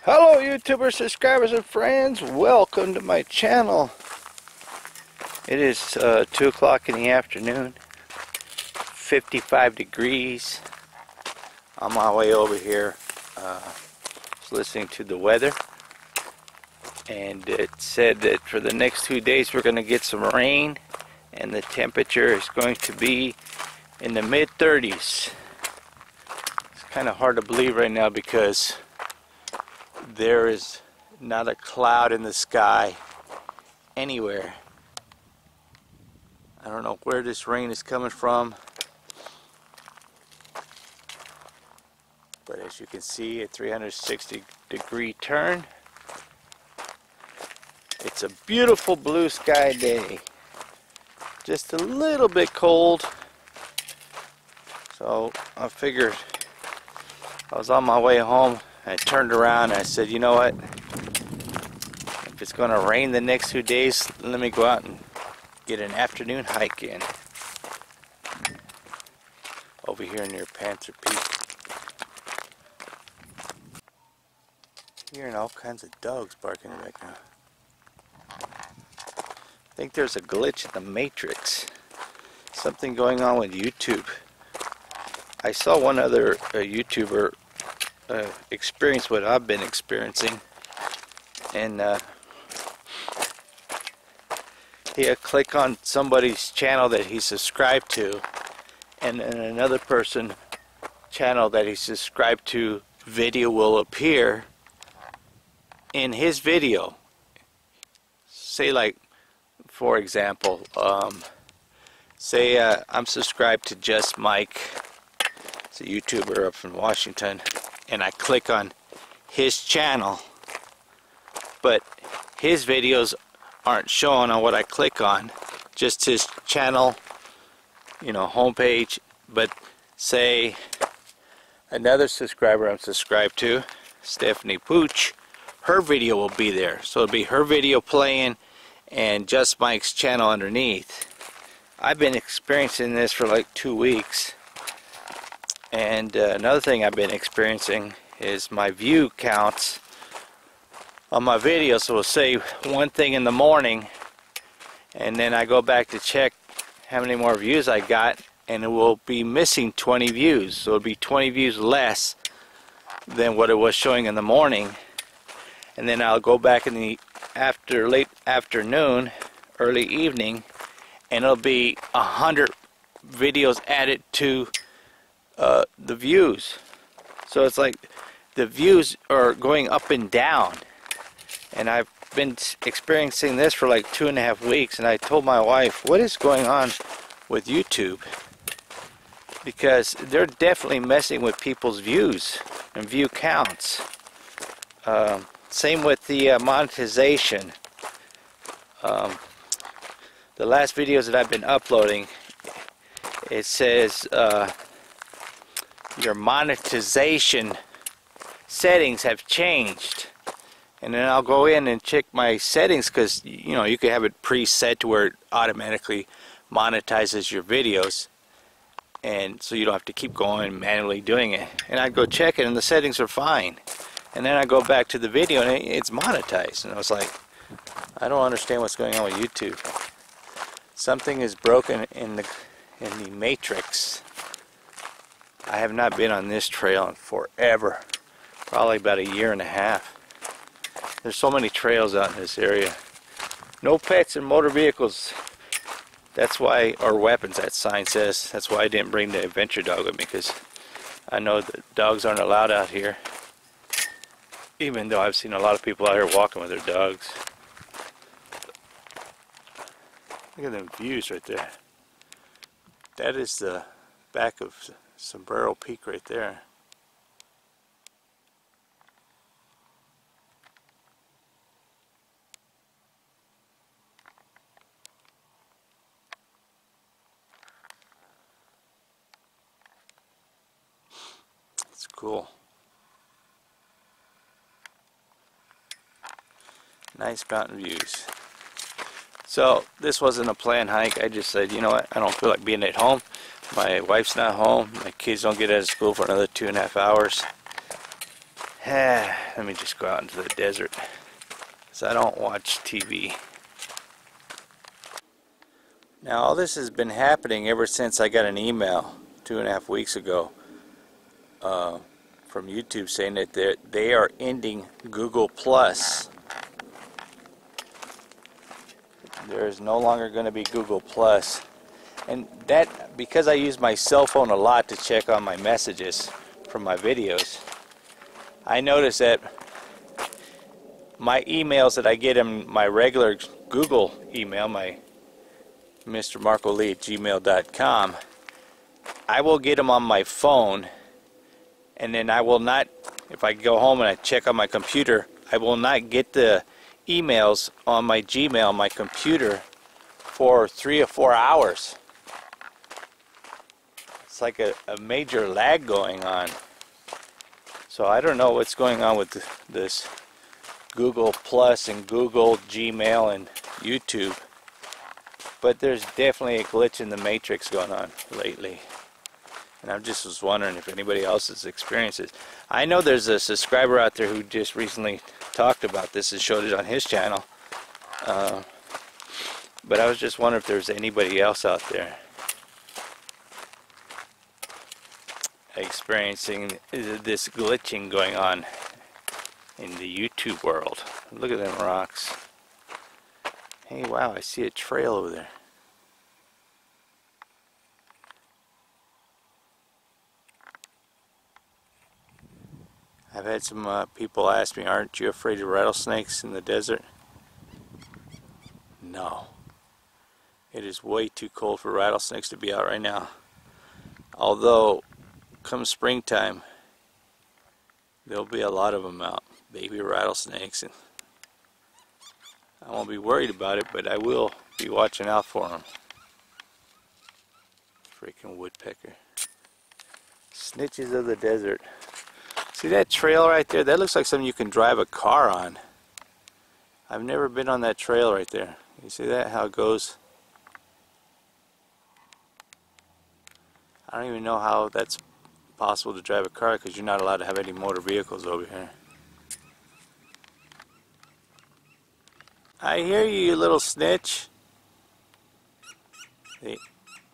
Hello YouTubers, subscribers, and friends. Welcome to my channel. It is 2 o'clock in the afternoon. 55 degrees. On my way over here, just listening to the weather. And it said that for the next 2 days we're going to get some rain. And the temperature is going to be in the mid-30s. It's kind of hard to believe right now because there is not a cloud in the sky anywhere. I don't know where this rain is coming from, but as you can see, a 360-degree turn. It's a beautiful blue sky day. Just a little bit cold, so I figured I was on my way home. I turned around and I said, you know what, if it's going to rain the next 2 days, let me go out and get an afternoon hike in. Over here near Panther Peak. Hearing all kinds of dogs barking right now. I think there's a glitch in the matrix. Something going on with YouTube. I saw one other YouTuber experience what I've been experiencing, and he click on somebody's channel that he subscribed to, and then another person channel that he subscribed to video will appear in his video. Say, like, for example, say I'm subscribed to Just Mike. It's a YouTuber up in Washington, and I click on his channel, but his videos aren't shown on what I click on, just his channel, you know, homepage. But say another subscriber I'm subscribed to, Stephanie Pooch, her video will be there, so it'll be her video playing and Just Mike's channel underneath. I've been experiencing this for like 2 weeks. And another thing I've been experiencing is my view counts on my videos. So we'll say one thing in the morning, and then I go back to check how many more views I got, and it will be missing 20 views. So it'll be 20 views less than what it was showing in the morning. And then I'll go back in the late afternoon, early evening, and it'll be 100 videos added to the views. So it's like the views are going up and down, and I've been experiencing this for like 2.5 weeks, and I told my wife, what is going on with YouTube? Because they're definitely messing with people's views and view counts. Same with the monetization. The last videos that I've been uploading, it says your monetization settings have changed, and then I'll go in and check my settings, because you know, you can have it preset to where it automatically monetizes your videos, and so you don't have to keep going manually doing it. And I go check it and the settings are fine, and then I go back to the video and it's monetized, and I was like, I don't understand what's going on with YouTube. Something is broken in the matrix. I have not been on this trail in forever, probably about 1.5 years. There's so many trails out in this area. No pets and motor vehicles. That's why, or weapons, that sign says. That's why I didn't bring the adventure dog with me, because I know that dogs aren't allowed out here. Even though I've seen a lot of people out here walking with their dogs. Look at them views right there. That is the back of Sombrero Peak right there. It's cool. Nice mountain views. So this wasn't a planned hike. I just said, you know what, I don't feel like being at home. My wife's not home. My kids don't get out of school for another 2.5 hours. Let me just go out into the desert, because I don't watch TV. Now all this has been happening ever since I got an email 2.5 weeks ago from YouTube saying that they are ending Google Plus. There is no longer going to be Google Plus. And that, because I use my cell phone a lot to check on my messages from my videos, I notice that my emails that I get in my regular Google email, my mrmarcolee@gmail.com, I will get them on my phone, and then I will not, if I go home and I check on my computer, I will not get the emails on my Gmail on my computer for 3 or 4 hours. It's like a major lag going on. So I don't know what's going on with this Google Plus and Google Gmail and YouTube, but there's definitely a glitch in the matrix going on lately. And I just was wondering if anybody else has experienced it. I know there's a subscriber out there who just recently talked about this and showed it on his channel. But I was just wondering if there's anybody else out there experiencing this glitching going on in the YouTube world. Look at them rocks. Hey, wow, I see a trail over there. I've had some people ask me, aren't you afraid of rattlesnakes in the desert? No. It is way too cold for rattlesnakes to be out right now. Although, come springtime, there'll be a lot of them out. Baby rattlesnakes. And I won't be worried about it, but I will be watching out for them. Freaking woodpecker. Snitches of the desert. See that trail right there? That looks like something you can drive a car on. I've never been on that trail right there. You see that? How it goes? I don't even know how that's possible to drive a car, because you're not allowed to have any motor vehicles over here. I hear you, you little snitch.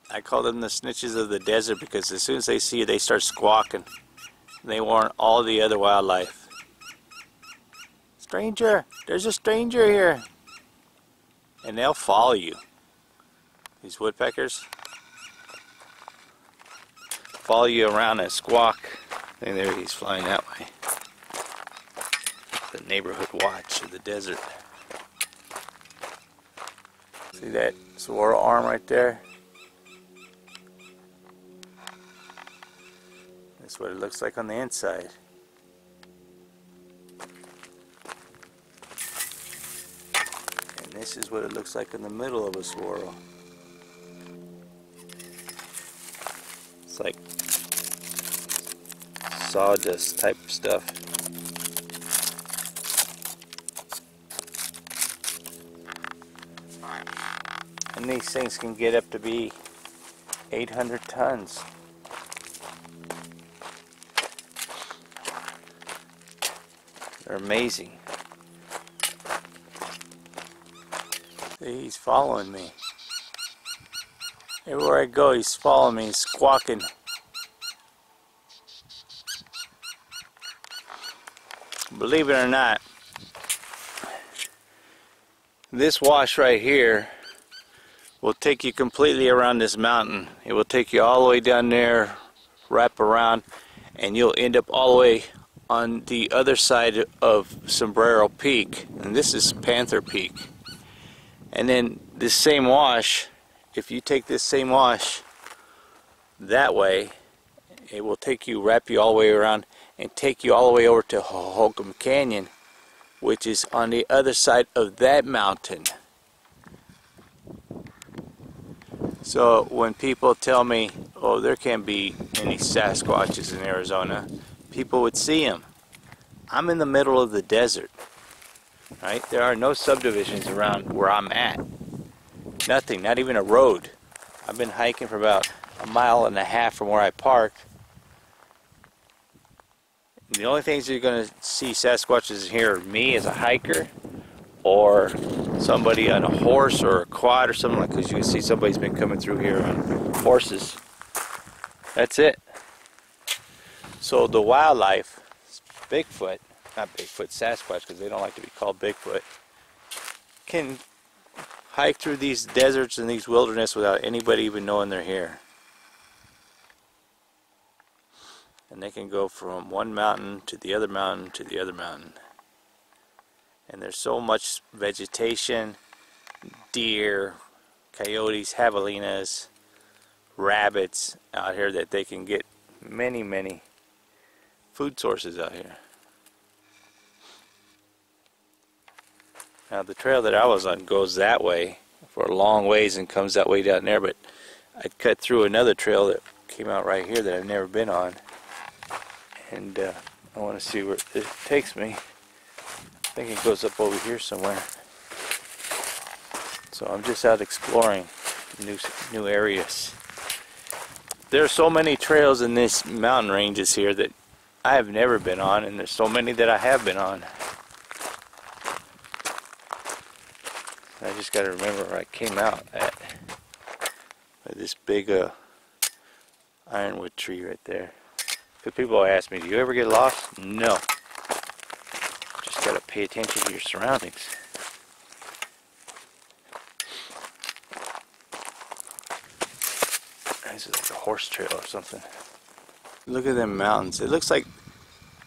I call them the snitches of the desert because as soon as they see you, they start squawking. They warn all the other wildlife. Stranger! There's a stranger here! And they'll follow you. These woodpeckers follow you around and squawk. And there he's flying that way. The neighborhood watch of the desert. See that saguaro arm right there? That's what it looks like on the inside. And this is what it looks like in the middle of a saguaro. It's like sawdust type stuff. And these things can get up to be 800 tons. They're amazing. See, he's following me. Everywhere I go, he's following me, he's squawking. Believe it or not, this wash right here will take you completely around this mountain. It will take you all the way down there, wrap around, and you'll end up all the way on the other side of Sombrero Peak. And this is Panther Peak. And then this same wash, if you take this same wash that way, it will take you, wrap you all the way around and take you all the way over to Holcomb Canyon, which is on the other side of that mountain. So when people tell me, oh, there can't be any Sasquatches in Arizona, people would see them. I'm in the middle of the desert, right? There are no subdivisions around where I'm at. Nothing, not even a road. I've been hiking for about 1.5 miles from where I parked. The only things you're going to see Sasquatches here are me as a hiker, or somebody on a horse or a quad or something like that, because you can see somebody's been coming through here on horses. That's it. So the wildlife, Bigfoot, not Bigfoot, Sasquatch, because they don't like to be called Bigfoot, can hike through these deserts and these wilderness without anybody even knowing they're here. And they can go from one mountain to the other mountain to the other mountain. And there's so much vegetation, deer, coyotes, javelinas, rabbits out here that they can get many food sources out here. Now the trail that I was on goes that way for a long ways and comes that way down there, but I cut through another trail that came out right here that I've never been on, and I want to see where it takes me. I think it goes up over here somewhere. So I'm just out exploring new areas. There are so many trails in this mountain ranges here that I have never been on, and there's so many that I have been on. I just got to remember where I came out at this big ironwood tree right there. Because people ask me, do you ever get lost? No. Just got to pay attention to your surroundings. This is like a horse trail or something. Look at them mountains. It looks like,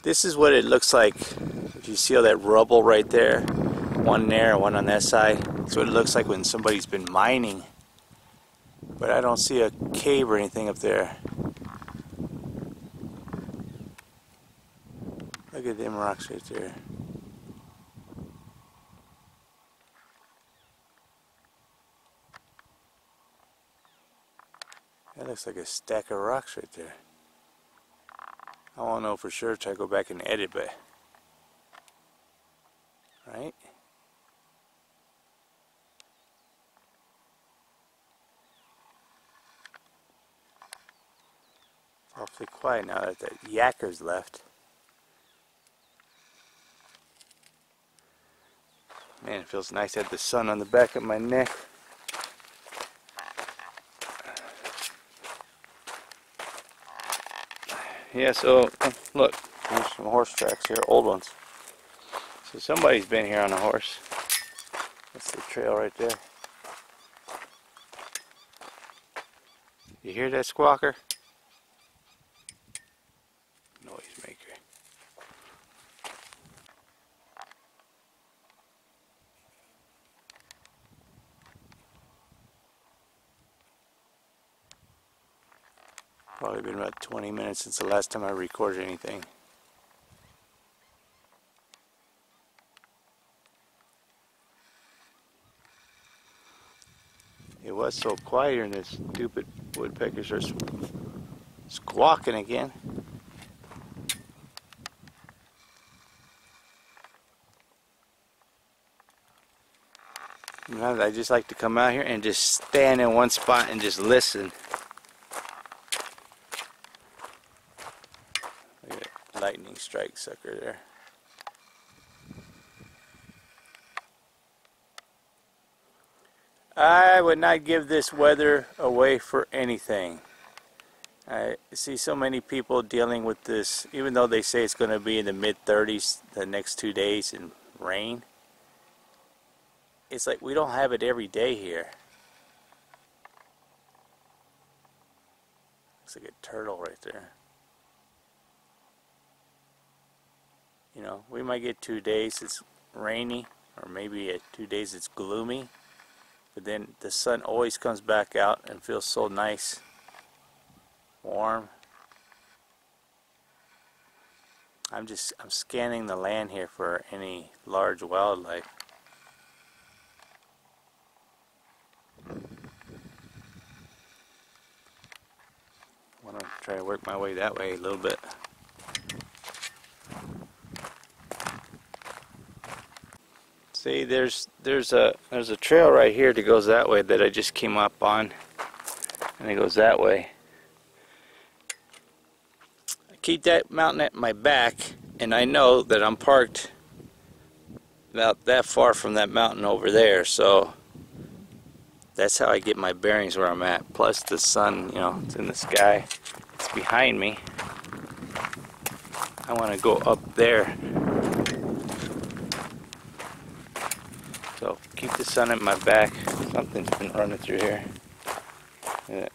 this is what it looks like. If you see all that rubble right there, one there and one on that side, that's what it looks like when somebody's been mining. But I don't see a cave or anything up there. Look at them rocks right there. That looks like a stack of rocks right there. I won't know for sure until I go back and edit, but right? It's awfully quiet now that that yakker's left. Man, it feels nice to have the sun on the back of my neck. Yeah, so look, there's some horse tracks here, old ones. So somebody's been here on a horse. That's the trail right there. You hear that squawker? Noisemaker. Probably been about 20 minutes since the last time I recorded anything. It was so quiet here and this stupid woodpeckers are squawking again. Sometimes I just like to come out here and just stand in one spot and just listen. Look at that lightning strike sucker there. I would not give this weather away for anything. I see so many people dealing with this, even though they say it's going to be in the mid-30s the next 2 days and rain. It's like we don't have it every day here. Looks like a turtle right there. You know, we might get 2 days it's rainy, or maybe at 2 days it's gloomy. But then the sun always comes back out and feels so nice, warm. I'm scanning the land here for any large wildlife. I want to try to work my way that way a little bit. See, there's a trail right here that goes that way that I just came up on, and it goes that way. I keep that mountain at my back, and I know that I'm parked about that far from that mountain over there, so that's how I get my bearings where I'm at. Plus the sun, you know, it's in the sky, it's behind me. I want to go up there, so keep the sun at my back. Something's been running through here. Yeah.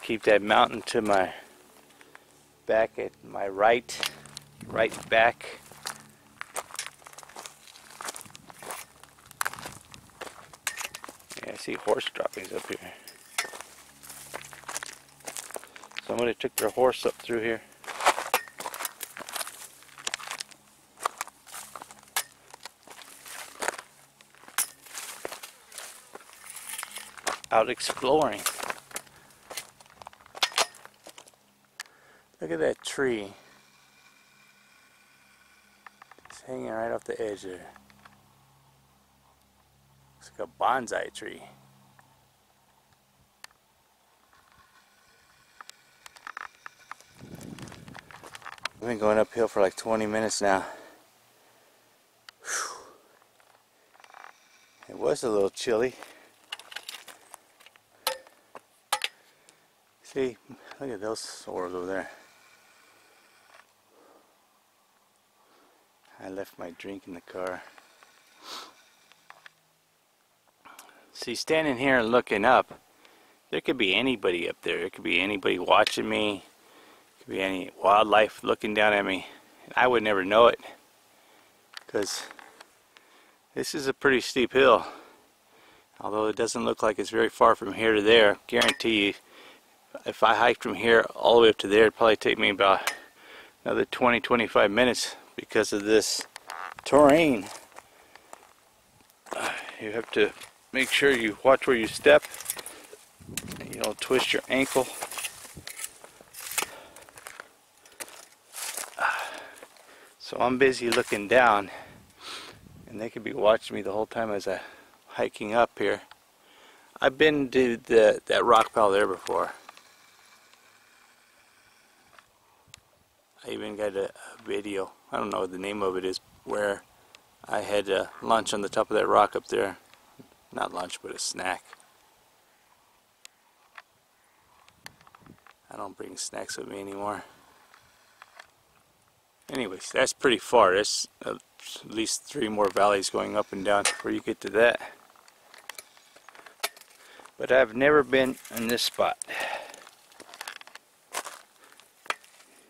Keep that mountain to my back at my right back. Yeah, I see horse droppings up here. Somebody took their horse up through here. Out exploring. Look at that tree. It's hanging right off the edge there. It's like a bonsai tree. We've been going uphill for like 20 minutes now. Whew. It was a little chilly. See, look at those orbs over there. I left my drink in the car. See, standing here and looking up, there could be anybody up there. There could be anybody watching me. There could be any wildlife looking down at me. I would never know it, because this is a pretty steep hill. Although it doesn't look like it's very far from here to there, guarantee you, if I hiked from here all the way up to there, it'd probably take me about another 20-25 minutes because of this terrain. You have to make sure you watch where you step. You don't twist your ankle. So I'm busy looking down, and they could be watching me the whole time as I'm hiking up here. I've been to that rock pile there before. I even got a video, I don't know what the name of it is, where I had lunch on the top of that rock up there. Not lunch, but a snack. I don't bring snacks with me anymore. Anyways, that's pretty far. There's at least 3 more valleys going up and down before you get to that. But I've never been in this spot.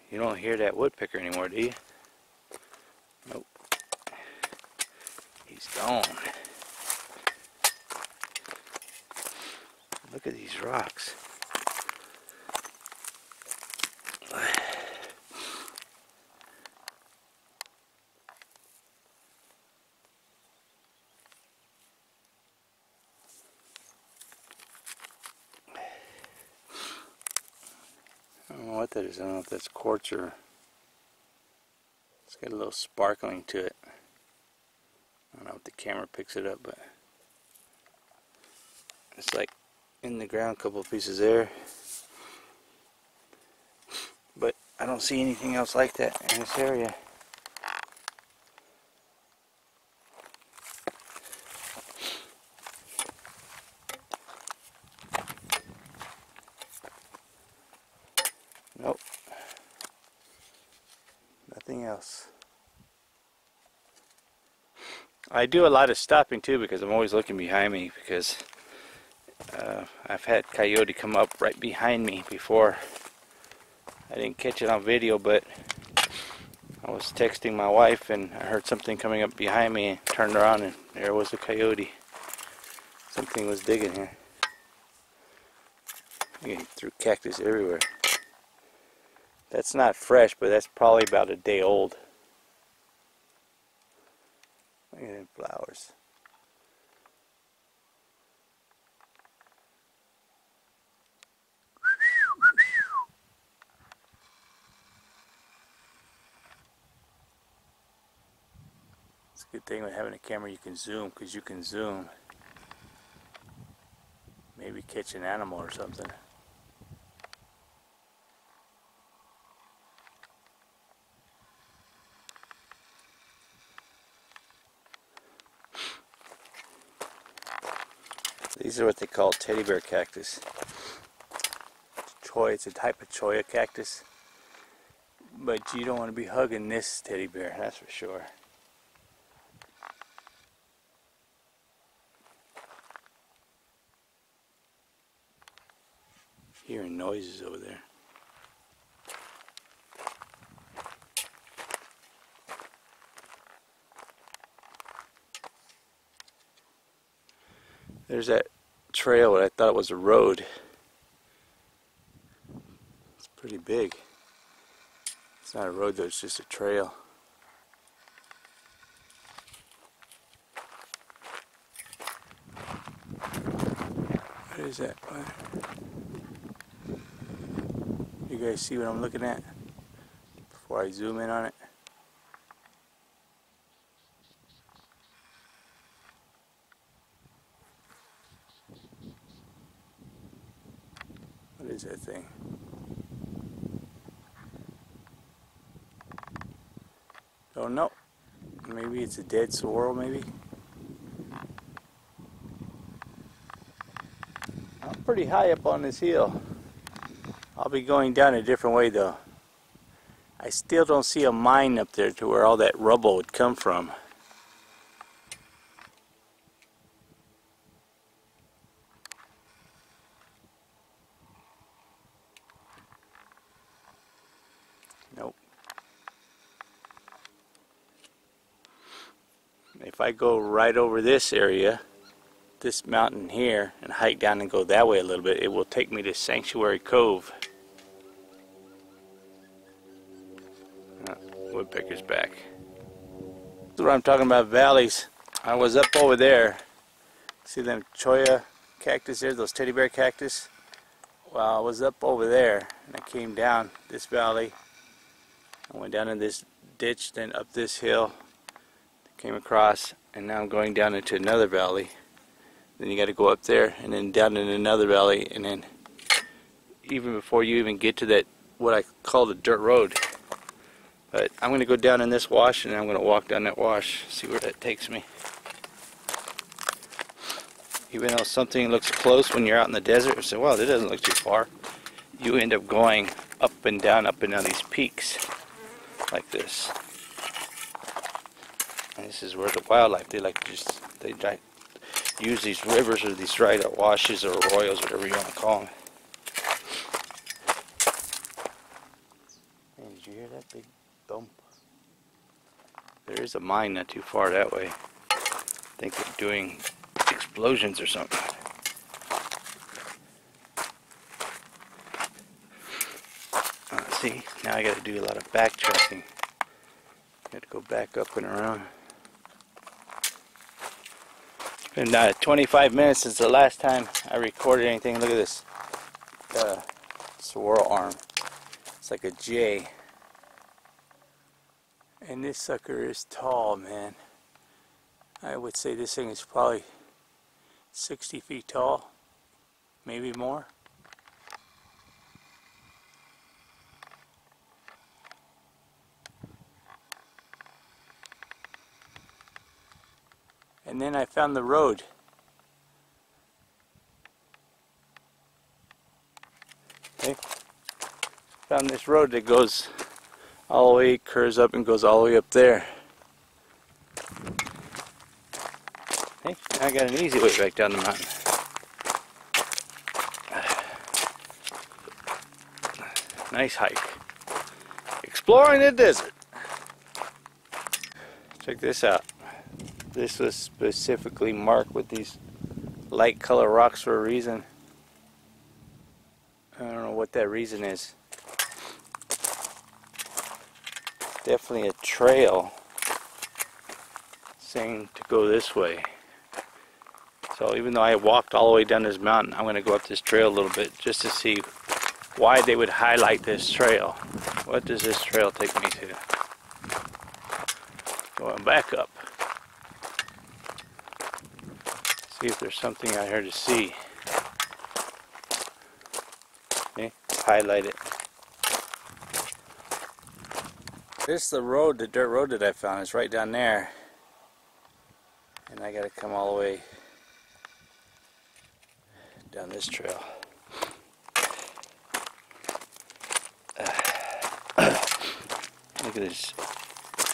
You don't hear that woodpecker anymore, do you? Nope. He's gone. Look at these rocks. I don't know what that is. I don't know if that's quartz or... It's got a little sparkling to it. I don't know if the camera picks it up, but... It's like in the ground, a couple of pieces there. But I don't see anything else like that in this area. Nope. Nothing else. I do a lot of stopping too, because I'm always looking behind me, because I've had coyote come up right behind me before. I didn't catch it on video, but I was texting my wife and I heard something coming up behind me and turned around and there was a coyote. Something was digging here. He threw cactus everywhere. That's not fresh, but that's probably about a day old. Look at them flowers. It's a good thing with having a camera you can zoom, because you can zoom. Maybe catch an animal or something. These are what they call teddy bear cactus. It's a type of cholla cactus. But you don't want to be hugging this teddy bear, that's for sure. Hearing noises over there. There's that trail that I thought was a road. It's pretty big. It's not a road though, it's just a trail. What is that? You guys see what I'm looking at? Before I zoom in on it. What is that thing? Don't know. Maybe it's a dead saguaro, maybe? I'm pretty high up on this hill. I'll be going down a different way though. I still don't see a mine up there to where all that rubble would come from. Nope. If I go right over this area, this mountain here, and hike down and go that way a little bit, it will take me to Sanctuary Cove. Woodpecker's back. This is what I'm talking about, valleys. I was up over there. See them cholla cactus there, those teddy bear cactus? Well, I was up over there and I came down this valley. I went down in this ditch, then up this hill, came across, and now I'm going down into another valley. Then you got to go up there and then down in another valley, and then even before you even get to that, what I call the dirt road. But I'm going to go down in this wash, and I'm going to walk down that wash, see where that takes me. Even though something looks close when you're out in the desert, you say, wow, that doesn't look too far. You end up going up and down these peaks like this. And this is where the wildlife, they use these rivers or these dried out washes or arroyos, whatever you want to call them. Hey, did you hear that big thump? There is a mine not too far that way. I think they're doing explosions or something. See, now I got to do a lot of backtracking. Got to go back up and around. It's been 25 minutes since the last time I recorded anything. Look at this saguaro arm. It's like a J. And this sucker is tall, man. I would say this thing is probably 60 feet tall, maybe more. And then I found the road. Okay. Found this road that goes all the way, curves up and goes all the way up there. Okay. Now I got an easy way back down the mountain. Nice hike. Exploring the desert. Check this out. This was specifically marked with these light color rocks for a reason. I don't know what that reason is. Definitely a trail saying to go this way. So even though I walked all the way down this mountain, I'm going to go up this trail a little bit just to see why they would highlight this trail. What does this trail take me to? Going back up. See if there's something out here to see. Okay, highlight it. This is the road, the dirt road that I found. It's right down there. And I gotta come all the way down this trail. Look at this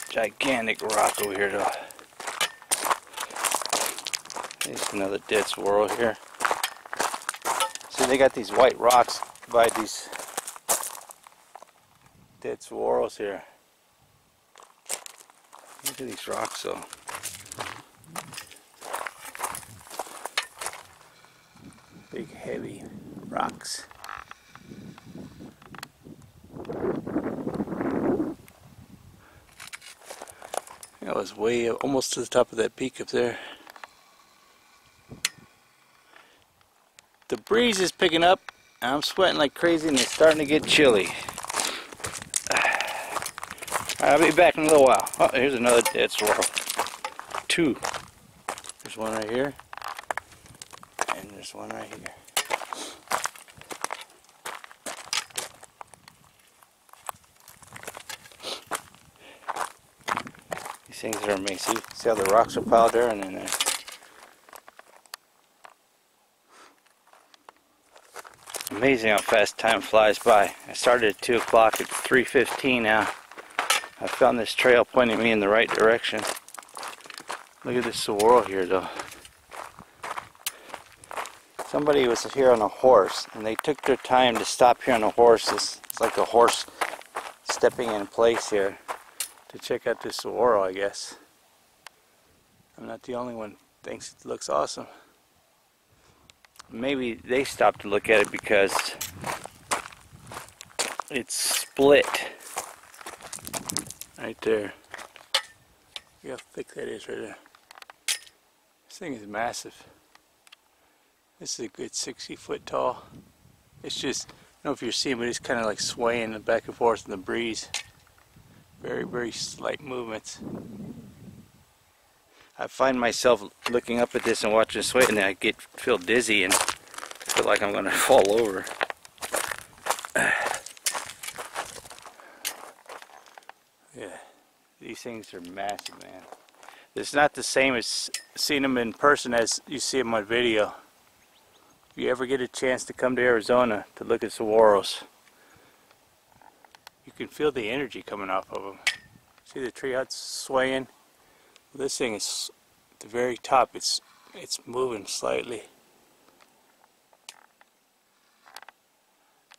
gigantic rock over here though. There's another dead swirl here. See, they got these white rocks by these dead swirls here. Look at these rocks though. Big heavy rocks. That was way up, almost to the top of that peak up there. The breeze is picking up. I'm sweating like crazy and it's starting to get chilly. I'll be back in a little while. Oh, here's another dead swirl. Two. There's one right here. And there's one right here. These things are amazing. See how the rocks are piled there and in there. Amazing how fast time flies by. I started at 2 o'clock. It's 3:15 now. I found this trail pointing me in the right direction. Look at this saguaro here though. Somebody was here on a horse and they took their time to stop here on a horse. It's like a horse stepping in place here to check out this saguaro, I guess. I'm not the only one who thinks it looks awesome. Maybe they stopped to look at it because it's split right there. Look how thick that is right there. This thing is massive. This is a good 60 foot tall. It's just, I don't know if you're seeing, but it's kind of like swaying back and forth in the breeze. Very, very slight movements. I find myself looking up at this and watching it sway and I feel dizzy and feel like I'm going to fall over. Yeah, these things are massive, man. It's not the same as seeing them in person as you see them on video. If you ever get a chance to come to Arizona to look at saguaros, you can feel the energy coming off of them. See the tree huts swaying? This thing is at the very top. It's moving slightly.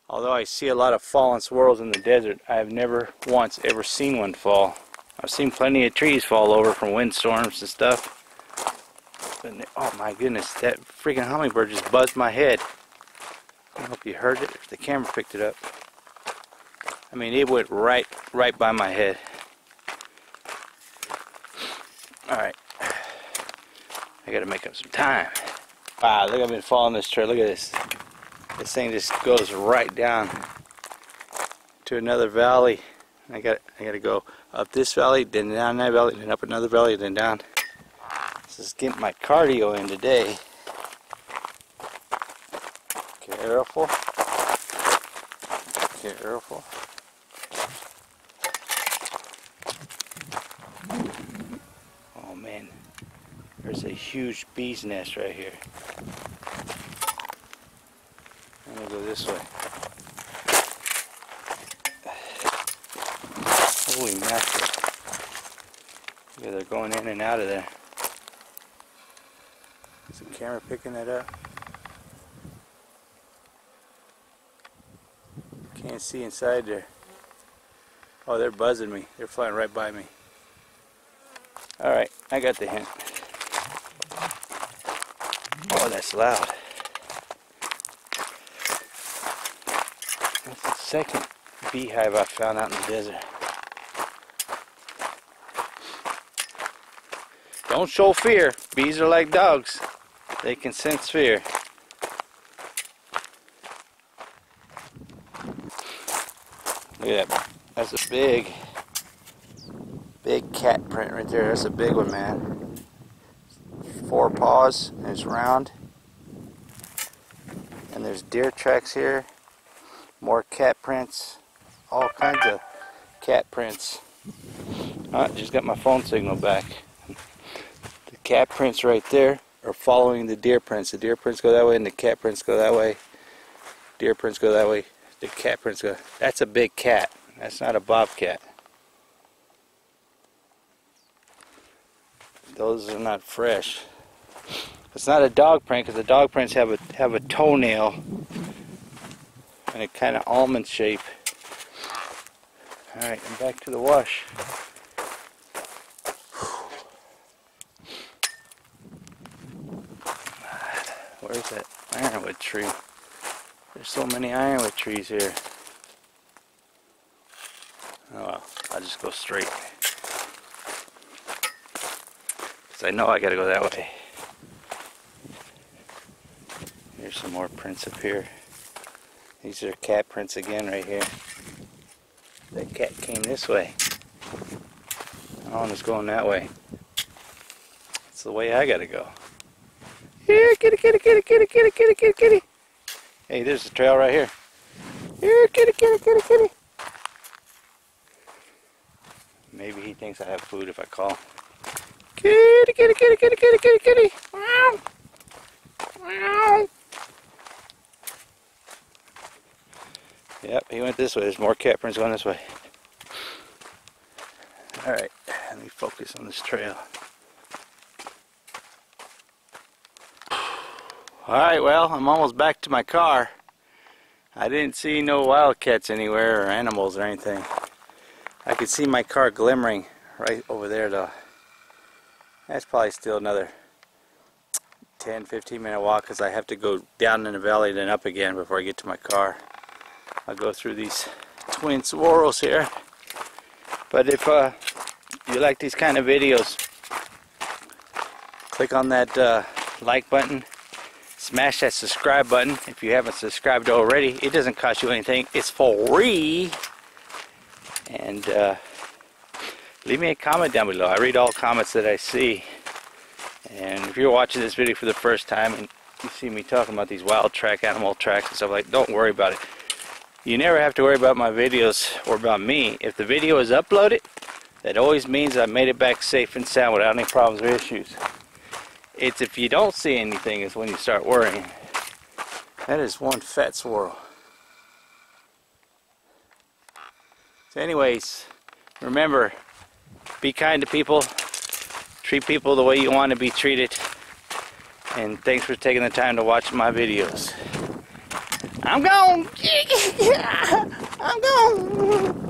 Although I see a lot of fallen squirrels in the desert, I have never once ever seen one fall. I've seen plenty of trees fall over from windstorms and stuff. But, oh my goodness, that freaking hummingbird just buzzed my head. I hope you heard it, if the camera picked it up. I mean, it went right by my head. Alright. I gotta make up some time. Wow, look, I've been following this trail. Look at this. This thing just goes right down to another valley. I gotta go up this valley, then down that valley, then up another valley, then down. This is getting my cardio in today. Careful. Careful. Oh man, there's a huge bee's nest right here. I'm gonna go this way. Holy mackerel. Yeah, they're going in and out of there. Is the camera picking that up? Can't see inside there. Oh, they're buzzing me. They're flying right by me. Alright, I got the hint. Oh, that's loud. That's the second beehive I found out in the desert. Don't show fear. Bees are like dogs. They can sense fear. Look at that. That's a big cat print right there. That's a big one, man. 4 paws, and it's round. And there's deer tracks here. More cat prints. All kinds of cat prints. Oh, just got my phone signal back. The cat prints right there. are following the deer prints. The deer prints go that way and the cat prints go that way. Deer prints go that way. The cat prints go. That's a big cat. That's not a bobcat. Those are not fresh. It's not a dog print because the dog prints have a toenail and a kind of almond shape. All right, I'm back to the wash. Where's that ironwood tree? There's so many ironwood trees here. Oh well, I'll just go straight. Because I know I gotta go that way. Here's some more prints up here. These are cat prints again right here. That cat came this way. That one was going that way. That's the way I gotta go. Here, kitty, kitty, kitty, kitty, kitty, kitty, kitty, kitty. Hey, there's the trail right here. Here, kitty, kitty, kitty, kitty. Maybe he thinks I have food if I call. Kitty, kitty, kitty, kitty, kitty, kitty, kitty. Wow. Wow. Yep, he went this way. There's more cat prints going this way. Alright, let me focus on this trail. Alright, well, I'm almost back to my car. I didn't see no wildcats anywhere or animals or anything. I could see my car glimmering right over there though. That's probably still another 10-15 minute walk because I have to go down in the valley then up again before I get to my car. I'll go through these twin saguaros here. But if you like these kind of videos, click on that like button. Smash that subscribe button if you haven't subscribed already. It doesn't cost you anything. It's free. And leave me a comment down below. I read all comments that I see. And if you're watching this video for the first time and you see me talking about these wild track, animal tracks and stuff like that, don't worry about it. You never have to worry about my videos or about me. If the video is uploaded, that always means I made it back safe and sound without any problems or issues. It's if you don't see anything is when you start worrying. That is one fat squirrel. So anyways, remember, be kind to people. Treat people the way you want to be treated. And thanks for taking the time to watch my videos. I'm gone! I'm gone!